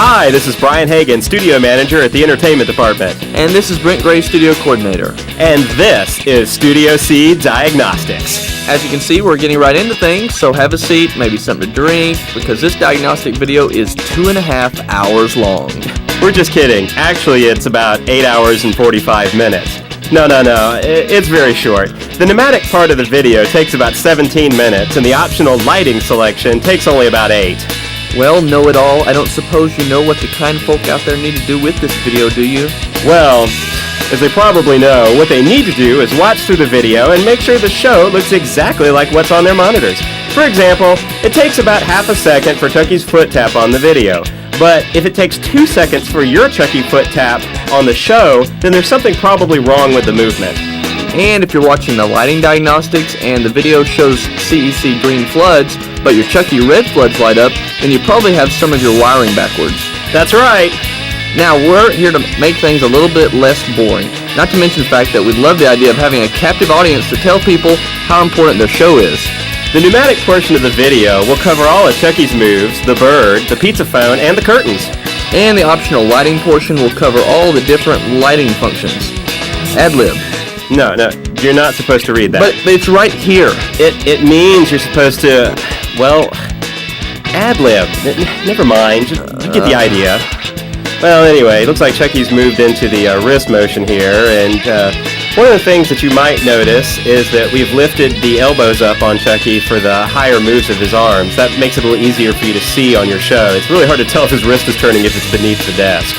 Hi, this is Brian Hagan, Studio Manager at the Entertainment Department. And this is Brent Gray, Studio Coordinator. And this is Studio C Diagnostics. As you can see, we're getting right into things, so have a seat, maybe something to drink, because this diagnostic video is 2.5 hours long. We're just kidding. Actually, it's about 8 hours and 45 minutes. No, it's very short. The pneumatic part of the video takes about 17 minutes, and the optional lighting selection takes only about 8. Well, know-it-all, I don't suppose you know what the kind of folk out there need to do with this video, do you? Well, as they probably know, what they need to do is watch through the video and make sure the show looks exactly like what's on their monitors. For example, it takes about half a second for Chucky's foot tap on the video. But if it takes 2 seconds for your Chucky foot tap on the show, then there's something probably wrong with the movement. And if you're watching the lighting diagnostics and the video shows CEC green floods, but your Chucky red floods light up, then you probably have some of your wiring backwards. That's right. Now, we're here to make things a little bit less boring. Not to mention the fact that we'd love the idea of having a captive audience to tell people how important their show is. The pneumatic portion of the video will cover all of Chucky's moves, the bird, the pizza phone, and the curtains. And the optional lighting portion will cover all the different lighting functions. Ad-lib. No, you're not supposed to read that. But it's right here. It means you're supposed to, well, ad-lib. Never mind, you get the idea. Well, anyway, it looks like Chucky's moved into the wrist motion here, and one of the things that you might notice is that we've lifted the elbows up on Chucky for the higher moves of his arms. That makes it a little easier for you to see on your show. It's really hard to tell if his wrist is turning if it's beneath the desk.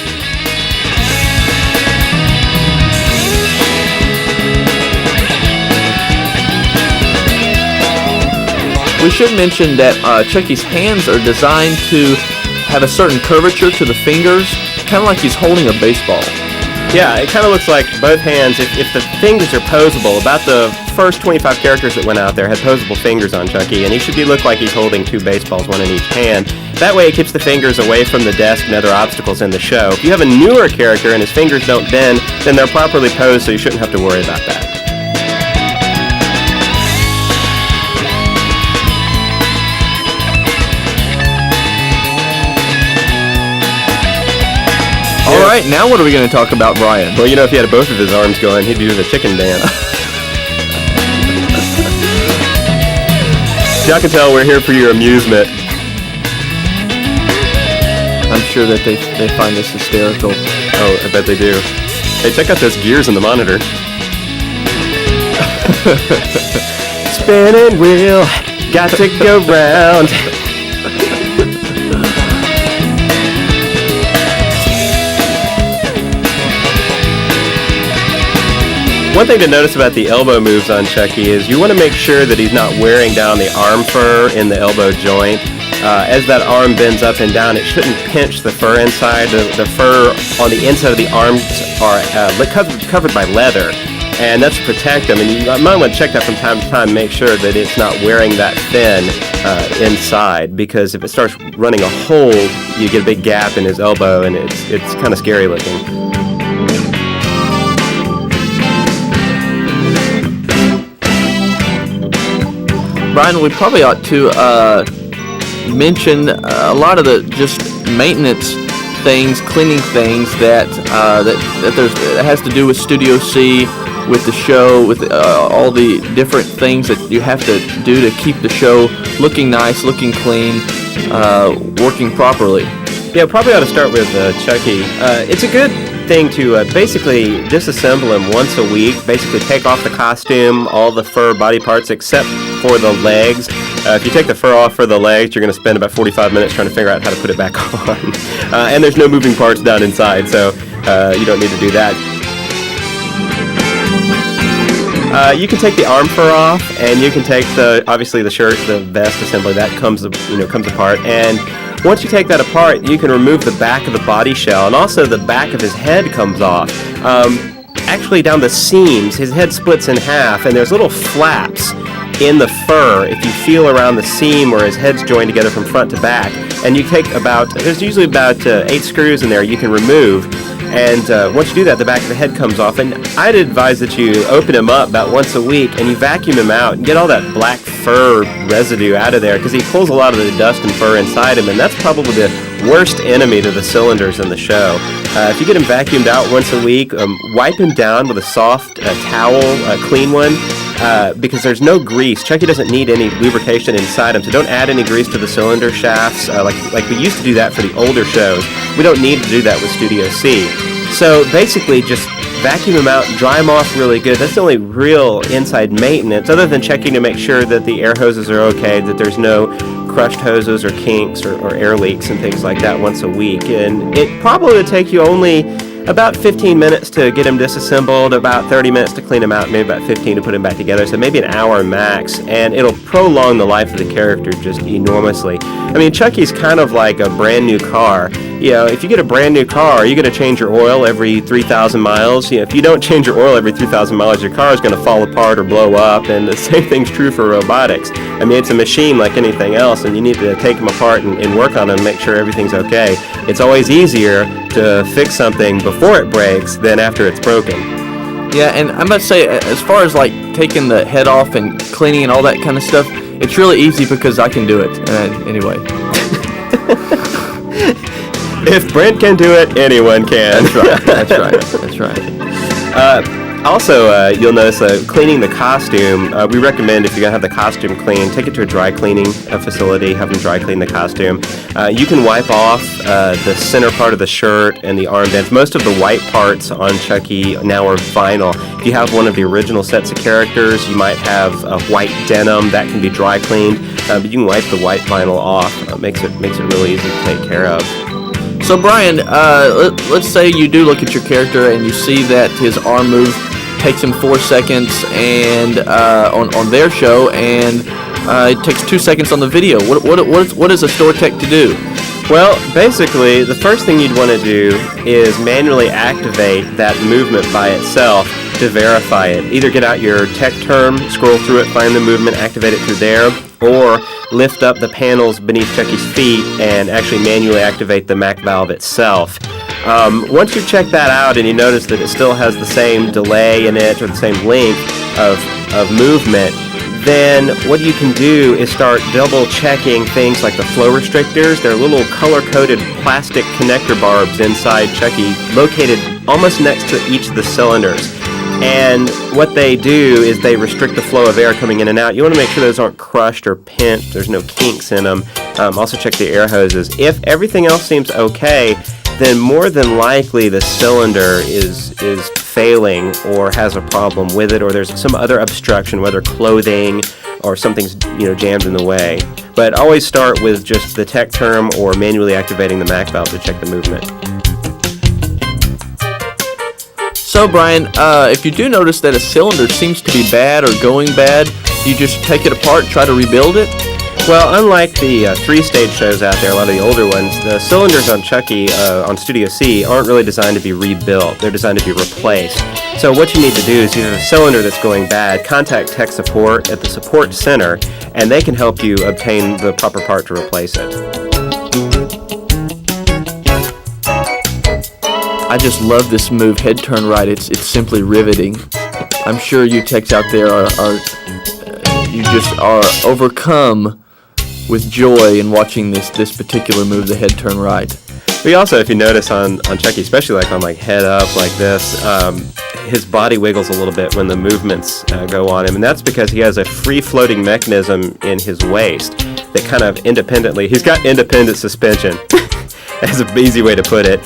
We should mention that Chucky's hands are designed to have a certain curvature to the fingers, kind of like he's holding a baseball. Yeah, it kind of looks like both hands, if the fingers are posable, about the first 25 characters that went out there had posable fingers on Chucky, and he should look like he's holding 2 baseballs, one in each hand. That way it keeps the fingers away from the desk and other obstacles in the show. If you have a newer character and his fingers don't bend, then they're properly posed, so you shouldn't have to worry about that. All right, now what are we going to talk about, Brian? Well, if he had both of his arms going, he'd be doing the chicken dance. Y'all can tell we're here for your amusement. I'm sure that they find this hysterical. Oh, I bet they do. Hey, check out those gears in the monitor. Spinning wheel, got to go round. One thing to notice about the elbow moves on Chucky is you want to make sure that he's not wearing down the arm fur in the elbow joint. As that arm bends up and down, it shouldn't pinch the fur inside. The fur on the inside of the arms are covered by leather, and that's to protect them. And you might want to check that from time to time, make sure that it's not wearing that thin inside, because if it starts running a hole, you get a big gap in his elbow, and it's kind of scary looking. Brian, we probably ought to mention a lot of the just maintenance things, cleaning things that has to do with Studio C, with the show, with all the different things that you have to do to keep the show looking nice, looking clean, working properly. Yeah, probably ought to start with Chucky. It's a good thing to basically disassemble him once a week, basically take off the costume, all the fur body parts except for the legs. If you take the fur off for the legs, you're going to spend about 45 minutes trying to figure out how to put it back on. And there's no moving parts down inside, so you don't need to do that. You can take the arm fur off, and you can take obviously the shirt, the vest assembly that comes apart. And once you take that apart, you can remove the back of the body shell, and also the back of his head comes off. Actually, down the seams, his head splits in half, and there's little flaps in the fur if you feel around the seam where his head's joined together from front to back. And you take there's usually about 8 screws in there you can remove. And once you do that, the back of the head comes off. And I'd advise that you open him up about once a week and you vacuum him out and get all that black fur residue out of there, because he pulls a lot of the dust and fur inside him, and that's probably the worst enemy to the cylinders in the show. If you get him vacuumed out once a week, wipe him down with a soft towel, a clean one, because there's no grease. Chucky doesn't need any lubrication inside him, so don't add any grease to the cylinder shafts like we used to do that for the older shows. We don't need to do that with Studio C. So basically just vacuum them out, dry them off really good. That's the only real inside maintenance, other than checking to make sure that the air hoses are okay, that there's no crushed hoses or kinks or air leaks and things like that once a week. And it probably would take you only about 15 minutes to get them disassembled, about 30 minutes to clean them out, maybe about 15 to put them back together, so maybe an hour max, and it'll prolong the life of the character just enormously. I mean, Chucky's kind of like a brand new car. If you get a brand new car, you're going to change your oil every 3,000 miles. If you don't change your oil every 3,000 miles, your car is going to fall apart or blow up, and the same thing's true for robotics. I mean, it's a machine like anything else, and you need to take them apart and work on them and make sure everything's okay. It's always easier to fix something before it breaks than after it's broken. Yeah, and I must say, as far as like taking the head off and cleaning and all that kind of stuff, it's really easy because I can do it. Anyway. If Brent can do it, anyone can. That's right. Also, you'll notice cleaning the costume. We recommend if you're going to have the costume cleaned, take it to a dry cleaning facility, have them dry clean the costume. You can wipe off the center part of the shirt and the armbands. Most of the white parts on Chucky now are vinyl. If you have one of the original sets of characters, you might have a white denim that can be dry cleaned, but you can wipe the white vinyl off. Makes it really easy to take care of. So Brian, let's say you do look at your character and you see that his arm move takes him 4 seconds and on their show, and it takes 2 seconds on the video. What is a store tech to do? Well, basically, the first thing you'd want to do is manually activate that movement by itself to verify it. Either get out your tech term, scroll through it, find the movement, activate it through there, or lift up the panels beneath Chucky's feet and actually manually activate the Mac valve itself. Once you check that out and you notice that it still has the same delay in it or the same length of movement, then what you can do is start double checking things like the flow restrictors. They're little color-coded plastic connector barbs inside Chucky, located almost next to each of the cylinders. And what they do is they restrict the flow of air coming in and out. You want to make sure those aren't crushed or pinched. There's no kinks in them. Also check the air hoses. If everything else seems okay, then more than likely the cylinder is failing or has a problem with it, or there's some other obstruction, whether clothing or something's jammed in the way. But always start with just the tech term or manually activating the Mac valve to check the movement. So Brian, if you do notice that a cylinder seems to be bad or going bad, you just take it apart, try to rebuild it? Well, unlike the 3-stage shows out there, a lot of the older ones, the cylinders on Chucky on Studio C aren't really designed to be rebuilt. They're designed to be replaced. So what you need to do is you have a cylinder that's going bad, contact tech support at the support center, and they can help you obtain the proper part to replace it. I just love this move, head turn right. It's simply riveting. I'm sure you techs out there you just are overcome with joy in watching this particular move, the head turn right. We also, if you notice on Chucky, especially like on head up like this, his body wiggles a little bit when the movements go on him, and that's because he has a free-floating mechanism in his waist that kind of he's got independent suspension. That's an easy way to put it.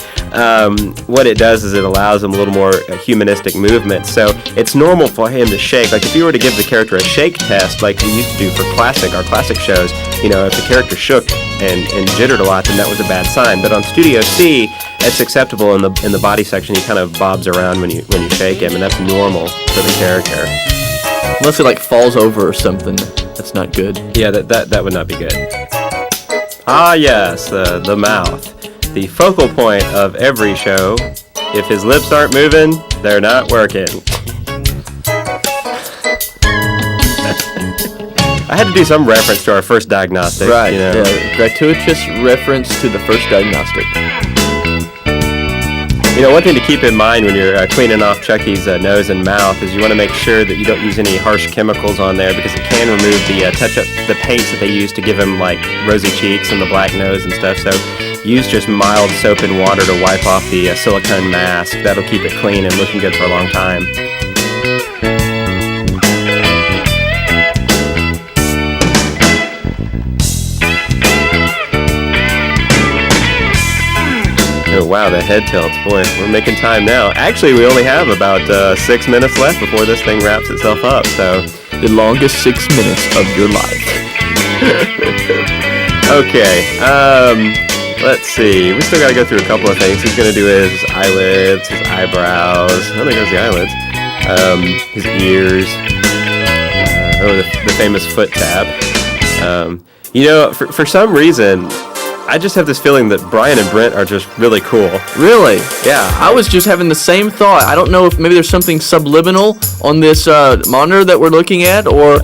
What it does is it allows him a little more humanistic movement. So it's normal for him to shake. Like if you were to give the character a shake test, like we used to do for our classic shows, if the character shook and jittered a lot, then that was a bad sign. But on Studio C, it's acceptable in the body section. He kind of bobs around when you shake him, and that's normal for the character. Unless it falls over or something, that's not good. Yeah, that would not be good. Ah, yes, the mouth. The focal point of every show. If his lips aren't moving, they're not working. I had to do some reference to our first Diagnostics. Right, yeah, gratuitous reference to the first Diagnostic. One thing to keep in mind when you're cleaning off Chucky's nose and mouth is you want to make sure that you don't use any harsh chemicals on there, because it can remove the paints that they use to give him rosy cheeks and the black nose and stuff. So use just mild soap and water to wipe off the silicone mask. That'll keep it clean and looking good for a long time. Oh, wow, the head tilts. Boy, we're making time now. Actually, we only have about 6 minutes left before this thing wraps itself up, so... The longest 6 minutes of your life. Okay, let's see. We still got to go through a couple of things. He's going to do his eyelids, his eyebrows. I don't think it was the eyelids. His ears. The famous foot tap. For some reason... I just have this feeling that Brian and Brent are just really cool. Really? Yeah. I was just having the same thought. I don't know if maybe there's something subliminal on this monitor that we're looking at, or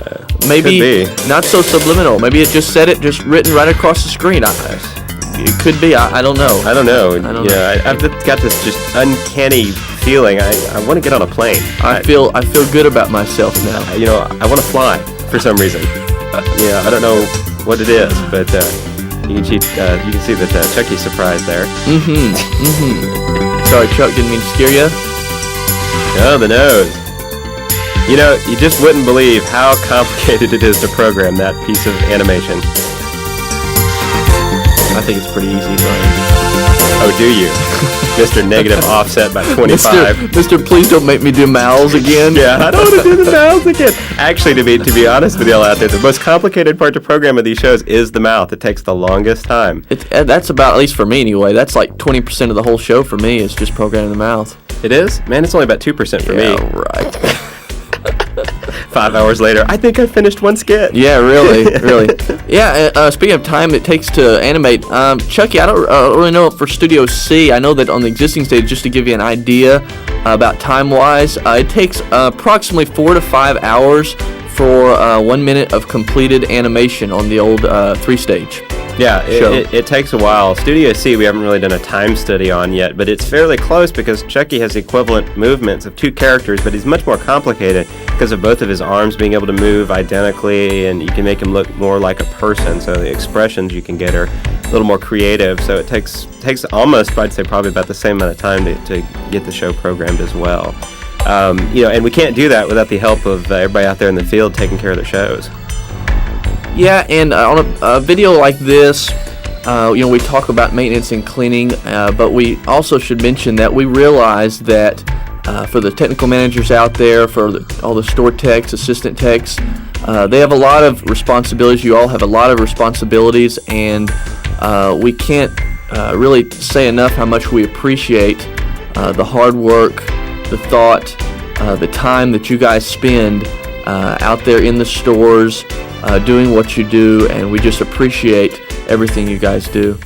maybe not so subliminal. Maybe it just said it, just written right across the screen. It could be. I don't know. I don't know. I've got this just uncanny feeling. I want to get on a plane. I feel good about myself now. I want to fly for some reason. I don't know what it is, but... You can see that Chucky's surprised there. Sorry, Chuck, didn't mean to scare you. Oh, the nose. You just wouldn't believe how complicated it is to program that piece of animation. I think it's pretty easy, Brian. Oh, do you? Mr. Negative Offset by 25. Mr. Please don't make me do mouths again. Yeah, I don't want to do the mouths again. Actually, to be honest with y'all out there, the most complicated part to program of these shows is the mouth. It takes the longest time. That's about, at least for me anyway, that's like 20% of the whole show for me is just programming the mouth. It is? Man, it's only about 2% for me. Yeah, right. 5 hours later, I think I finished one skit. Yeah, really. Yeah, speaking of time it takes to animate, Chucky, I don't really know for Studio C. I know that on the existing stage, just to give you an idea about time-wise, it takes approximately 4 to 5 hours for 1 minute of completed animation on the old 3-stage. Yeah, it takes a while. Studio C we haven't really done a time study on yet, but it's fairly close because Chucky has equivalent movements of 2 characters, but he's much more complicated because of both of his arms being able to move identically, and you can make him look more like a person, so the expressions you can get are a little more creative, so it takes almost, I'd say probably about the same amount of time to get the show programmed as well. And we can't do that without the help of everybody out there in the field taking care of their shows. Yeah, and on a video like this, we talk about maintenance and cleaning, but we also should mention that we realize that for the technical managers out there, for all the store techs, assistant techs, they have a lot of responsibilities. You all have a lot of responsibilities, and we can't really say enough how much we appreciate the hard work, the thought, the time that you guys spend out there in the stores, doing what you do, and we just appreciate everything you guys do.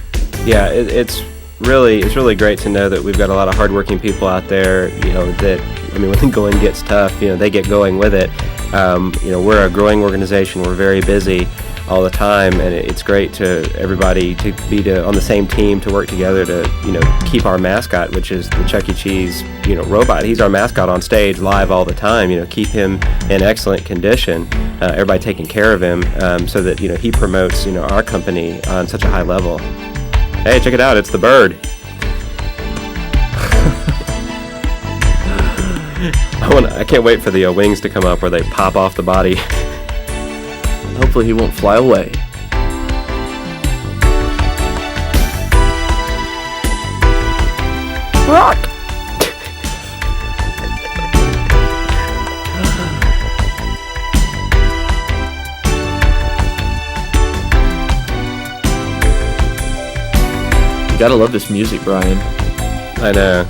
Yeah, it's really great to know that we've got a lot of hardworking people out there. When the going gets tough, they get going with it. We're a growing organization. We're very busy all the time, and it's great to everybody to be on the same team, to work together to keep our mascot, which is the Chuck E. Cheese robot. He's our mascot on stage live all the time. Keep him in excellent condition. Everybody taking care of him, so that he promotes our company on such a high level. Hey, check it out! It's the bird. I can't wait for the wings to come up where they pop off the body. Hopefully he won't fly away. Rock! You gotta love this music, Brian. I know.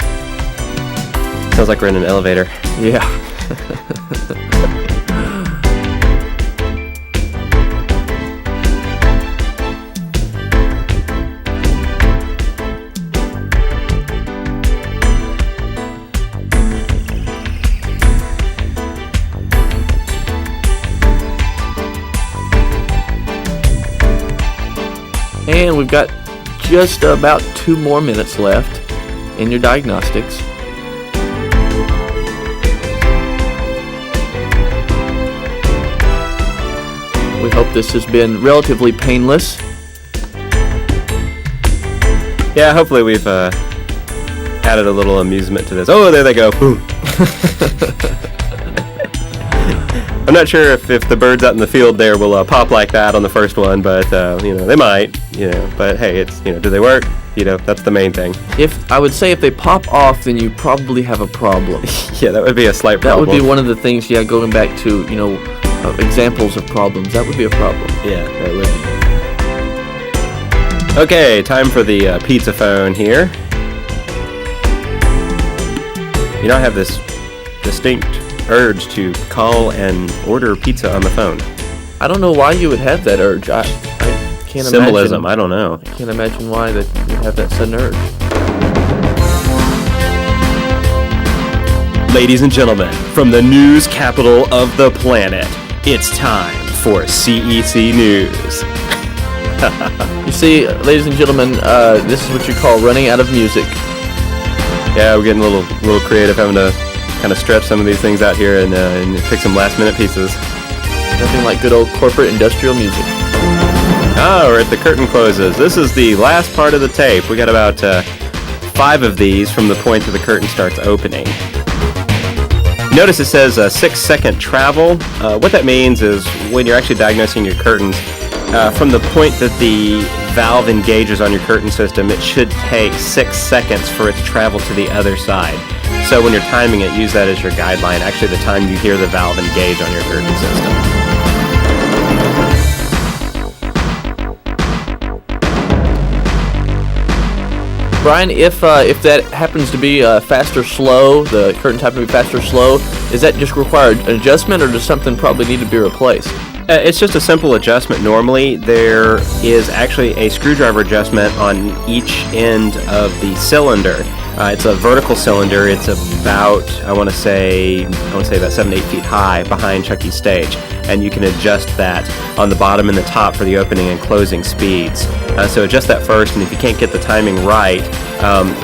Sounds like we're in an elevator. Yeah. And we've got just about 2 more minutes left in your diagnostics. We hope this has been relatively painless. Yeah, hopefully we've added a little amusement to this. Oh, there they go. Boom. I'm not sure if the birds out in the field there will pop like that on the first one, but they might. But hey, it's do they work? That's the main thing. I would say if they pop off, then you probably have a problem. Yeah, that would be a slight That problem. would be one of the things. Yeah, going back to examples of problems, that would be a problem. Yeah, that would. Okay, time for the pizza phone here. I have this distinct urge to call and order pizza on the phone. I don't know why you would have that urge. I can't Symbolism, imagine. I don't know. I can't imagine why that you have that sudden urge. Ladies and gentlemen, from the news capital of the planet, it's time for CEC News. You see, ladies and gentlemen, this is what you call running out of music. Yeah, we're getting a little creative, having to kind of stretch some of these things out here and pick some last-minute pieces. Nothing like good old corporate industrial music. We're at the curtain closes. This is the last part of the tape. We got about 5 of these from the point that the curtain starts opening. Notice it says 6-second travel. What that means is when you're actually diagnosing your curtains, from the point that the valve engages on your curtain system, it should take 6 seconds for it to travel to the other side. So when you're timing it, use that as your guideline. Actually, the time you hear the valve engage on your curtain system. Brian, if that happens to be fast or slow, the curtains happen to be fast or slow, is that just required an adjustment, or does something probably need to be replaced? It's just a simple adjustment. Normally, there is actually a screwdriver adjustment on each end of the cylinder. It's a vertical cylinder. It's about, I want to say about 7 to 8 feet high behind Chucky's stage, and you can adjust that on the bottom and the top for the opening and closing speeds. So adjust that first, and if you can't get the timing right,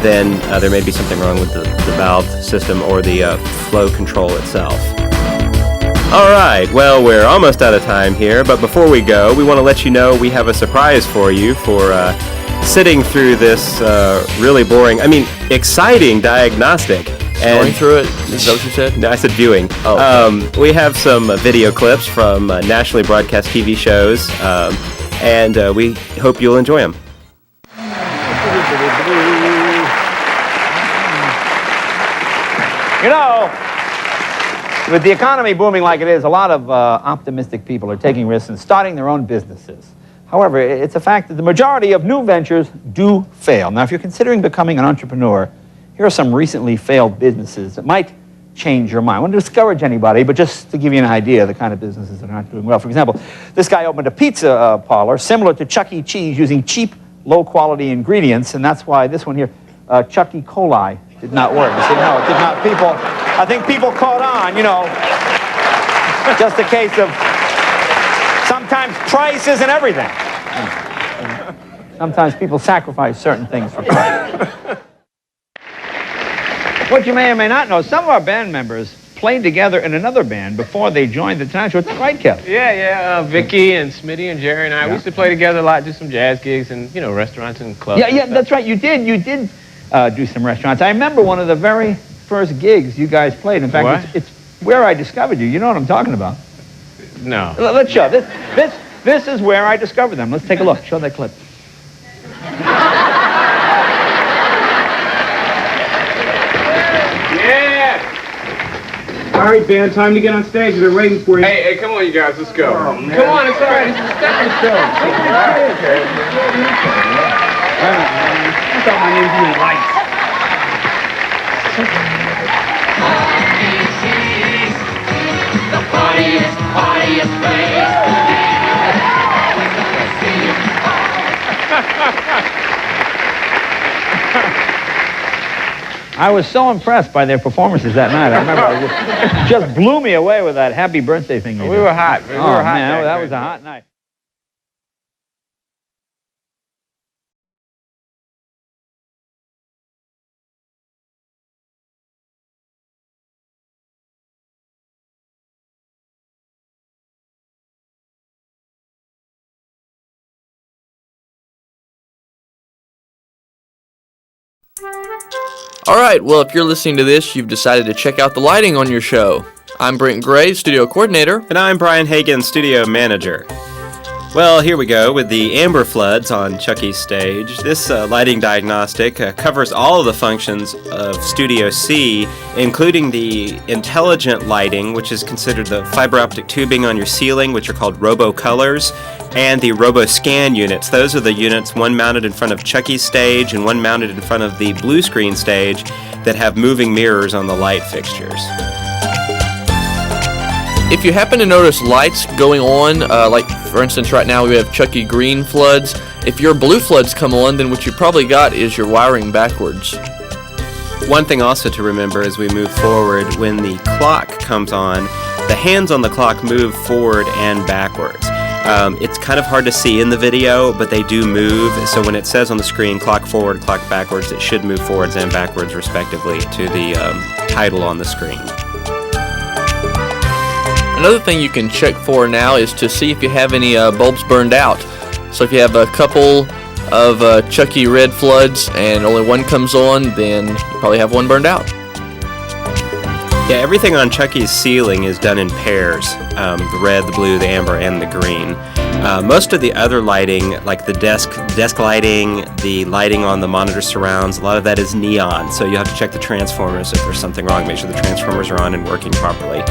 then there may be something wrong with the valve system or the flow control itself. All right, well, we're almost out of time here, but before we go, we want to let you know we have a surprise for you for sitting through this really boring, exciting diagnostic. Going through it? Is that what you said? No, I said viewing. Oh, okay. We have some video clips from nationally broadcast TV shows, and we hope you'll enjoy them. With the economy booming like it is, a lot of optimistic people are taking risks and starting their own businesses. However, it's a fact that the majority of new ventures do fail. Now, if you're considering becoming an entrepreneur, here are some recently failed businesses that might change your mind. I won't discourage anybody, but just to give you an idea of the kind of businesses that aren't doing well. For example, this guy opened a pizza parlor similar to Chuck E. Cheese using cheap, low-quality ingredients, and that's why this one here, Chuck E. coli, did not work. You see, no, it did not. I think people caught on, just a case of sometimes price isn't everything. Sometimes people sacrifice certain things for price. What you may or may not know, some of our band members played together in another band before they joined the Tonight Show. Is that right, Kev? Yeah. Vicky and Smitty and Jerry and I, we used to play together a lot, do some jazz gigs and, restaurants and clubs. Yeah, that's right. You did do some restaurants. I remember one of the very first gigs you guys played. In fact, it's where I discovered you. You know what I'm talking about? No. Let's show. This is where I discovered them. Let's take a look. Show that clip. Yeah! All right, band, time to get on stage. They're waiting for you. Hey, come on, you guys, let's go. Oh, come on, it's all right. It's a stepping stone. I thought my name was Lights. I was so impressed by their performances that night. I remember it just blew me away with that happy birthday thing you did. We were hot. We were hot. Man, that was a hot night. Alright, well, if you're listening to this, you've decided to check out the lighting on your show. I'm Brent Gray, studio coordinator. And I'm Brian Hagan, studio manager. Well, here we go with the amber floods on Chucky's stage. This lighting diagnostic covers all of the functions of Studio C, including the intelligent lighting, which is considered the fiber optic tubing on your ceiling, which are called robo-colors, and the robo-scan units. Those are the units, one mounted in front of Chucky's stage and one mounted in front of the blue screen stage, that have moving mirrors on the light fixtures. If you happen to notice lights going on, like for instance right now we have Chucky green floods, if your blue floods come on, then what you probably got is your wiring backwards. One thing also to remember as we move forward, when the clock comes on, the hands on the clock move forward and backwards. It's kind of hard to see in the video, but they do move, so when it says on the screen clock forward, clock backwards, it should move forwards and backwards respectively to the title on the screen. Another thing you can check for now is to see if you have any bulbs burned out. So if you have a couple of Chucky red floods and only one comes on, then you probably have one burned out. Yeah, everything on Chucky's ceiling is done in pairs, the red, the blue, the amber, and the green. Most of the other lighting, like the desk lighting, the lighting on the monitor surrounds, a lot of that is neon, so you have to check the transformers if there's something wrong, make sure the transformers are on and working properly.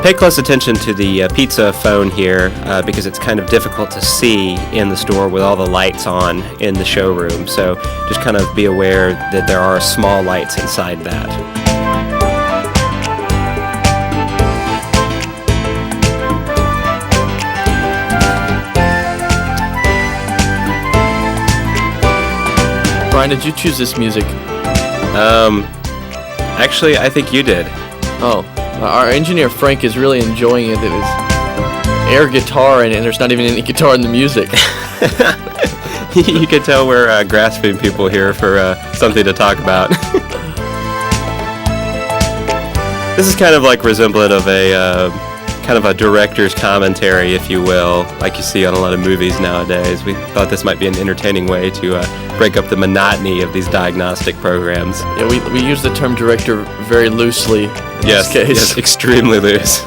Pay close attention to the pizza phone here because it's kind of difficult to see in the store with all the lights on in the showroom. So just kind of be aware that there are small lights inside that. Brian, did you choose this music? Actually, I think you did. Oh. Our engineer Frank is really enjoying it. It is air guitar and there's not even any guitar in the music. You can tell we're grasping people here for something to talk about. This is kind of like resemblant of a kind of a director's commentary, if you will, like you see on a lot of movies nowadays. We thought this might be an entertaining way to break up the monotony of these diagnostic programs. Yeah, we use the term director very loosely in this case. Yes, extremely loose.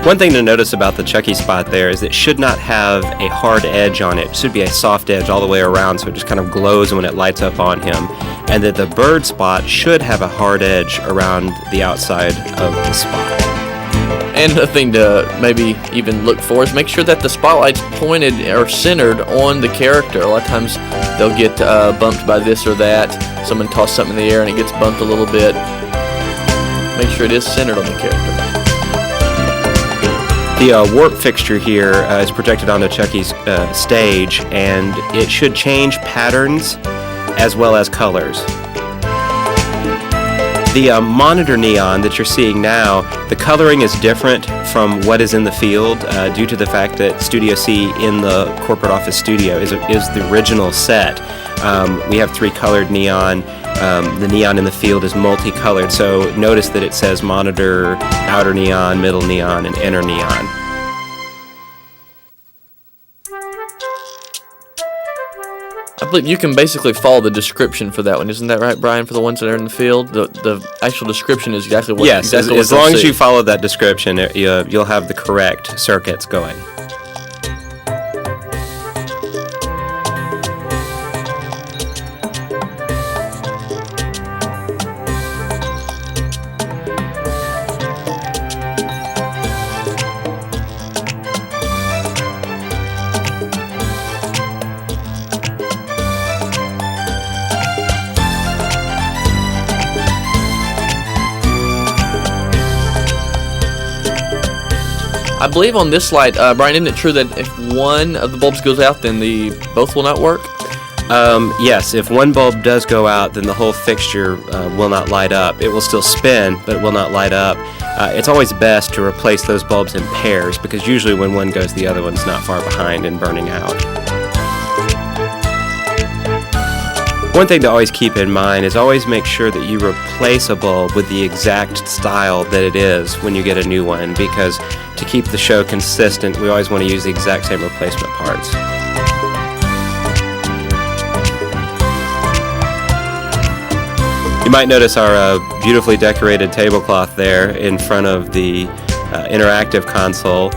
One thing to notice about the Chucky spot there is it should not have a hard edge on it. It should be a soft edge all the way around so it just kind of glows when it lights up on him. And that the bird spot should have a hard edge around the outside of the spot. And a thing to maybe even look for is make sure that the spotlight's pointed or centered on the character. A lot of times they'll get bumped by this or that. Someone tossed something in the air and it gets bumped a little bit. Make sure it is centered on the character. The warp fixture here is projected onto Chucky's stage, and it should change patterns as well as colors. The monitor neon that you're seeing now, the coloring is different from what is in the field due to the fact that Studio C in the corporate office studio is the original set. We have 3 colored neon. The neon in the field is multicolored, so notice that it says monitor, outer neon, middle neon, and inner neon. I believe you can basically follow the description for that one, isn't that right, Brian? For the ones that are in the field, the actual description is exactly what. Yes, exactly as long as you follow that description, you'll have the correct circuits going. I believe on this light, Brian, isn't it true that if one of the bulbs goes out, then both will not work? Yes, if one bulb does go out, then the whole fixture will not light up. It will still spin, but it will not light up. it's always best to replace those bulbs in pairs, because usually when one goes, the other one's not far behind and burning out. One thing to always keep in mind is always make sure that you replace a bulb with the exact style that it is when you get a new one, because to keep the show consistent, we always want to use the exact same replacement parts. You might notice our beautifully decorated tablecloth there in front of the interactive console.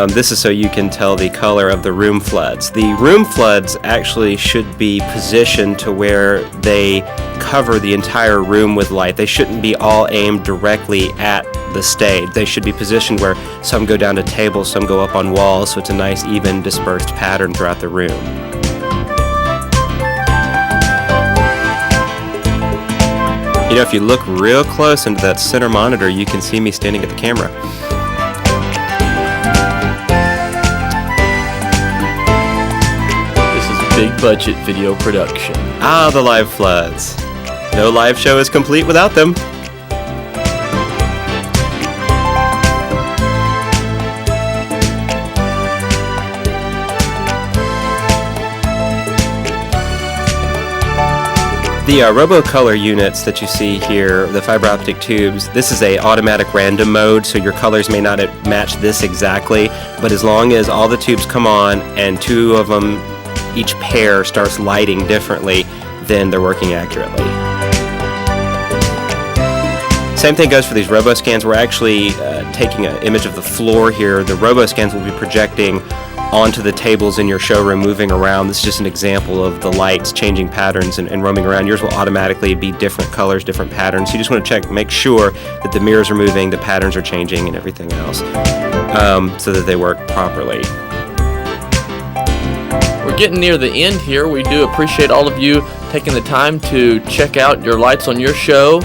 This is so you can tell the color of the room floods. The room floods actually should be positioned to where they cover the entire room with light. They shouldn't be all aimed directly at the stage. They should be positioned where some go down to tables, some go up on walls, so it's a nice, even, dispersed pattern throughout the room. You know, if you look real close into that center monitor, you can see me standing at the camera. Big budget video production. Ah, the live floods. No live show is complete without them. The RoboColor units that you see here, the fiber optic tubes, this is a automatic random mode, so your colors may not match this exactly, but as long as all the tubes come on and two of them, each pair starts lighting differently, then they're working accurately. Same thing goes for these RoboScans. We're actually taking an image of the floor here. The RoboScans will be projecting onto the tables in your showroom, moving around. This is just an example of the lights changing patterns and roaming around. Yours will automatically be different colors, different patterns. You just want to check, make sure that the mirrors are moving, the patterns are changing, and everything else, so that they work properly. We're getting near the end here. We do appreciate all of you taking the time to check out your lights on your show.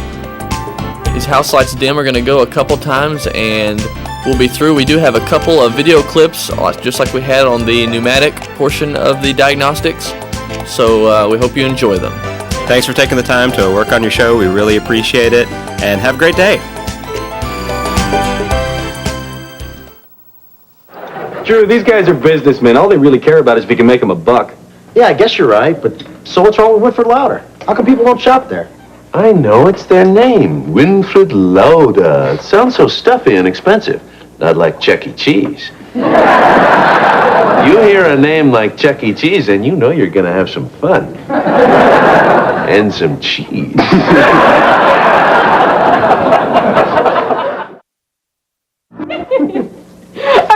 These house lights dim are going to go a couple times and we'll be through. We do have a couple of video clips, just like we had on the pneumatic portion of the Diagnostics. So we hope you enjoy them. Thanks for taking the time to work on your show. We really appreciate it, and have a great day. Drew, these guys are businessmen. All they really care about is if you can make them a buck. Yeah, I guess you're right, but so what's wrong with Winfred Lauder? How come people won't shop there? I know, it's their name, Winfred Lauder. It sounds so stuffy and expensive. Not like Chuck E. Cheese. You hear a name like Chuck E. Cheese and you know you're gonna have some fun. And some cheese.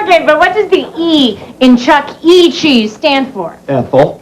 Okay, but what does the E in Chuck E. Cheese stand for? Ethel.